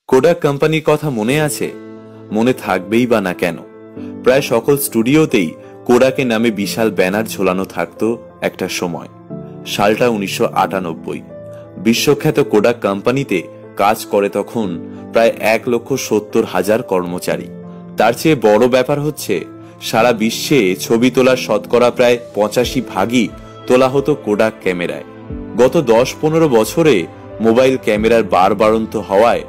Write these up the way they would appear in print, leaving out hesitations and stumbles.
Kodak কোম্পানির কথা মনে আছে? মনে থাকবেই বা না কেন, প্রায় সকল স্টুডিওতেই কোডাকের নামে বিশাল ব্যানার ঝোলানো থাকতো একটা সময়। সালটা 1998। বিশ্বখ্যাত কোডাক কোম্পানিতে কাজ করে তখন প্রায় 1,70,000 কর্মচারী। তার চেয়ে বড় ব্যাপার হচ্ছে সারা বিশ্বে ছবি তোলার শতকরা প্রায় 85% তোলা হতো কোডাক ক্যামেরায়। গত 10-15 বছরে মোবাইল ক্যামেরার বাড়ন্ত হওয়ায়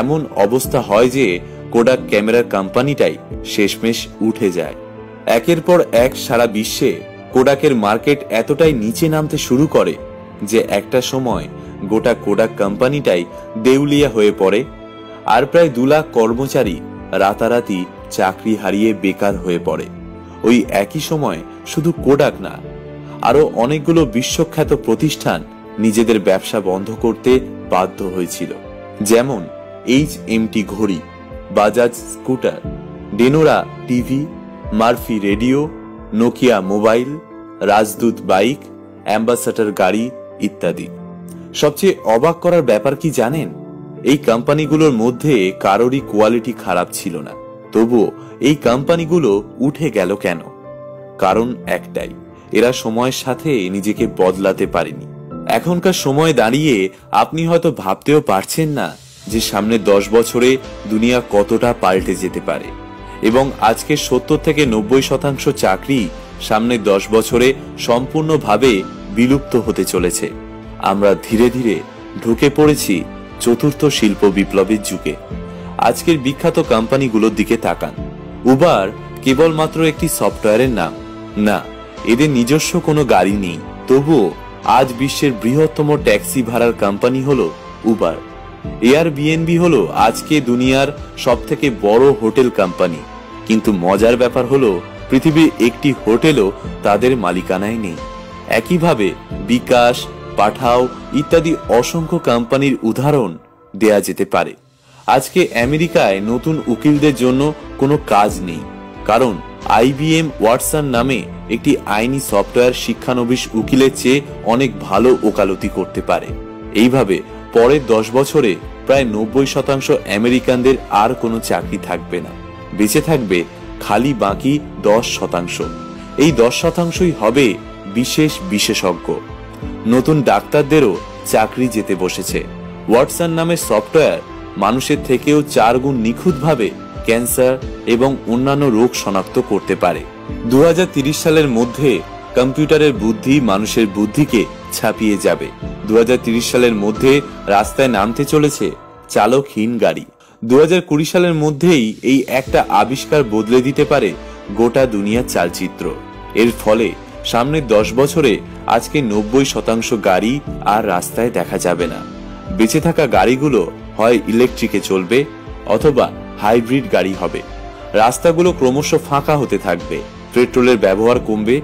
এমন অবস্থা হয় যে কোডাক ক্যামেরার কোম্পানিটাই শেষমেশ উঠে যায়। একের পর এক সারা বিশ্বে কোডাকের মার্কেট এতটাই নিচে নামতে শুরু করে যে একটা সময় গোটা কোডাক কোম্পানিটাই দেউলিয়া হয়ে পড়ে, আর প্রায় 2 লাখ কর্মচারী রাতারাতি চাকরি হারিয়ে বেকার হয়ে পড়ে। ওই একই সময় শুধু কোডাক না, আরো অনেকগুলো বিশ্বখ্যাত প্রতিষ্ঠান নিজেদের ব্যবসা বন্ধ করতে বাধ্য হয়েছিল। যেমন HMT ঘড়ি, Bajaj scooter, Dianora TV, Murphy radio, Nokia mobile, Rajdoot bike, Ambassador গাড়ি ইত্যাদি। সবচেয়ে অবাক করার ব্যাপার কি জানেন? এই কোম্পানিগুলোর মধ্যে কারোরই কোয়ালিটি খারাপ ছিল না, তবুও এই কোম্পানিগুলো উঠে গেল কেন? কারণ একটাই, এরা সময়ের সাথে নিজেকে বদলাতে পারেনি। এখনকার সময় দাঁড়িয়ে আপনি হয়তো ভাবতেও পারছেন না যে সামনে 10 বছরে দুনিয়া কতটা পাল্টে যেতে পারে, এবং আজকে 70-90% চাকরি সামনে 10 বছরে সম্পূর্ণভাবে বিলুপ্ত হতে চলেছে। আমরা ধীরে ধীরে ঢুকে পড়েছি চতুর্থ শিল্প বিপ্লবের যুগে। আজকের বিখ্যাত কোম্পানিগুলোর দিকে তাকান। উবার কেবলমাত্র একটি সফটওয়্যারের নাম না, এদের নিজস্ব কোনো গাড়ি নেই, তবুও আজ বিশ্বের বৃহত্তম ট্যাক্সি ভাড়ার কোম্পানি হলো উবার। এয়ারবিএনবি হলো আজকে দুনিয়ার সবথেকে বড় হোটেল কোম্পানি, কিন্তু মজার ব্যাপার হলো পৃথিবীর একটি হোটেলও তাদের মালিকানায় নেই। একইভাবে বিকাশ, পাঠাও ইত্যাদি অসংখ্য কোম্পানির উদাহরণ দেয়া যেতে পারে। আজকে আমেরিকায় নতুন উকিলদের জন্য কোনো কাজ নেই, কারণ IBM ওয়াটসন নামে একটি আইনি সফটওয়্যার শিক্ষানবিশ উকিলের চেয়ে অনেক ভালো ওকালতি করতে পারে। এইভাবে পরের 10 বছরে প্রায় 90% আমেরিকানদের আর কোনো চাকরি থাকবে না, বেঁচে থাকবে খালি বাকি 10%। এই 10%ই হবে বিশেষ বিশেষজ্ঞ। নতুন ডাক্তারদেরও চাকরি যেতে বসেছে। ওয়াটসন নামের সফটওয়্যার মানুষের থেকেও 4 গুণ নিখুঁতভাবে ক্যান্সার এবং অন্যান্য রোগ শনাক্ত করতে পারে। 2030 সালের মধ্যে কম্পিউটারের বুদ্ধি মানুষের বুদ্ধিকে ছাপিয়ে যাবে। 2030 সালের মধ্যে রাস্তায় নামতে চলেছে চালকহীন গাড়ি। 2020 সালের মধ্যেই এই একটা আবিষ্কার বদলে দিতে পারে গোটা দুনিয়ার চালচিত্র। এর ফলে সামনের 10 বছরে আজকে 90% গাড়ি আর রাস্তায় দেখা যাবে না। বেঁচে থাকা গাড়িগুলো হয় ইলেকট্রিকে চলবে অথবা হাইব্রিড গাড়ি হবে। রাস্তাগুলো ক্রমশ ফাঁকা হতে থাকবে, পেট্রোলের ব্যবহার কমবে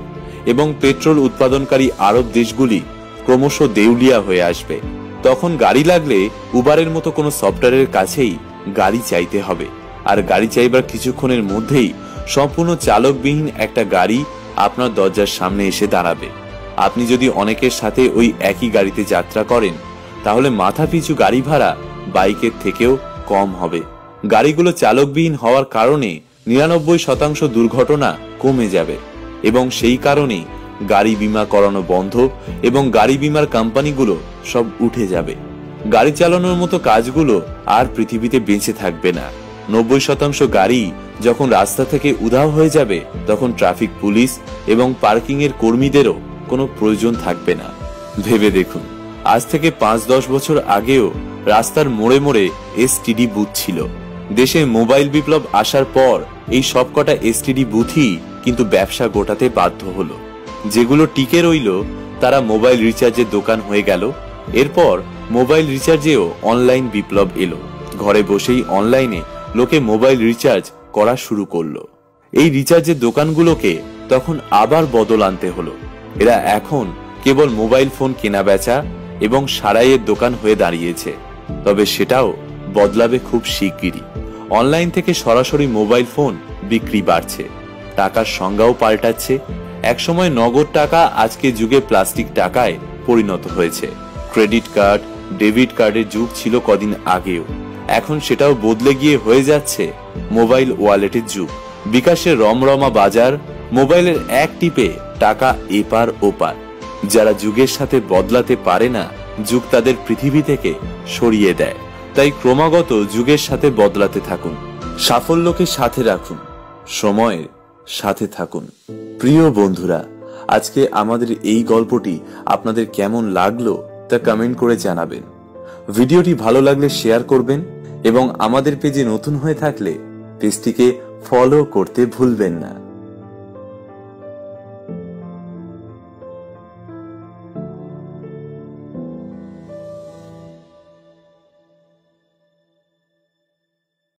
এবং পেট্রোল উৎপাদনকারী আরব দেশগুলি ক্রমশ দেউলিয়া হয়ে আসবে। তখন গাড়ি লাগলে উবারের মতো কোনো সফটওয়্যারের কাছেই গাড়ি চাইতে হবে, আর গাড়ি চাইবার কিছুক্ষণের মধ্যেই সম্পূর্ণ চালকবিহীন একটা গাড়ি আপনার দরজার সামনে এসে দাঁড়াবে। আপনি যদি অনেকের সাথে ওই একই গাড়িতে যাত্রা করেন, তাহলে মাথাপিছু গাড়ি ভাড়া বাইকের থেকেও কম হবে। গাড়িগুলো চালকবিহীন হওয়ার কারণে 99% দুর্ঘটনা কমে যাবে, এবং সেই কারণেই গাড়ি বীমা করানো বন্ধ এবং গাড়ি বীমার কোম্পানিগুলো সব উঠে যাবে। গাড়ি চালানোর মতো কাজগুলো আর পৃথিবীতে বেঁচে থাকবে না। 90% গাড়ি যখন রাস্তা থেকে উধাও হয়ে যাবে, তখন ট্রাফিক পুলিশ এবং পার্কিং এর কর্মীদেরও কোনো প্রয়োজন থাকবে না। ভেবে দেখুন, আজ থেকে 5-10 বছর আগেও রাস্তার মোড়ে মোড়ে STD বুথ ছিল। দেশে মোবাইল বিপ্লব আসার পর এই সবকটা STD বুথই কিন্তু ব্যবসা গোটাতে বাধ্য হলো। যেগুলো টিকে রইল তারা মোবাইল রিচার্জের দোকান হয়ে গেল। এরপর মোবাইল রিচার্জেও অনলাইন বিপ্লব এলো। ঘরে বসেই অনলাইনে লোকে মোবাইল রিচার্জ করা শুরু করলো। এই রিচার্জের দোকানগুলোকে তখন আবার বদল আনতে হলো। এরা এখন কেবল মোবাইল ফোন কেনা বেচা এবং সারাইয়ের দোকান হয়ে দাঁড়িয়েছে। তবে সেটাও বদলাবে খুব শিগগিরই। অনলাইন থেকে সরাসরি মোবাইল ফোন বিক্রি বাড়ছে, টাকার সংজ্ঞাও পাল্টাচ্ছে। একসময় নগদ টাকা আজকে যুগে প্লাস্টিক টাকায় পরিণত হয়েছে। ক্রেডিট কার্ড, ডেবিট কার্ডের যুগ ছিল কদিন আগেও। এখন সেটাও বদলে গিয়ে হয়ে যাচ্ছে মোবাইল ওয়ালেটের যুগ। বিকাশের রমরমা বাজার, মোবাইলের এক টিপে টাকা এপার ওপার। যারা যুগের সাথে বদলাতে পারে না, যুগ তাদের পৃথিবী থেকে সরিয়ে দেয়। তাই ক্রমাগত যুগের সাথে বদলাতে থাকুন, সাফল্যকে সাথে রাখুন, সময়ের সাথে থাকুন। প্রিয় বন্ধুরা, আজকে আমাদের এই গল্পটি আপনাদের কেমন লাগলো তা কমেন্ট করে জানাবেন। ভিডিওটি ভালো লাগলে শেয়ার করবেন এবং আমাদের পেজে নতুন হয়ে থাকলে পেজটিকে ফলো করতে ভুলবেন না।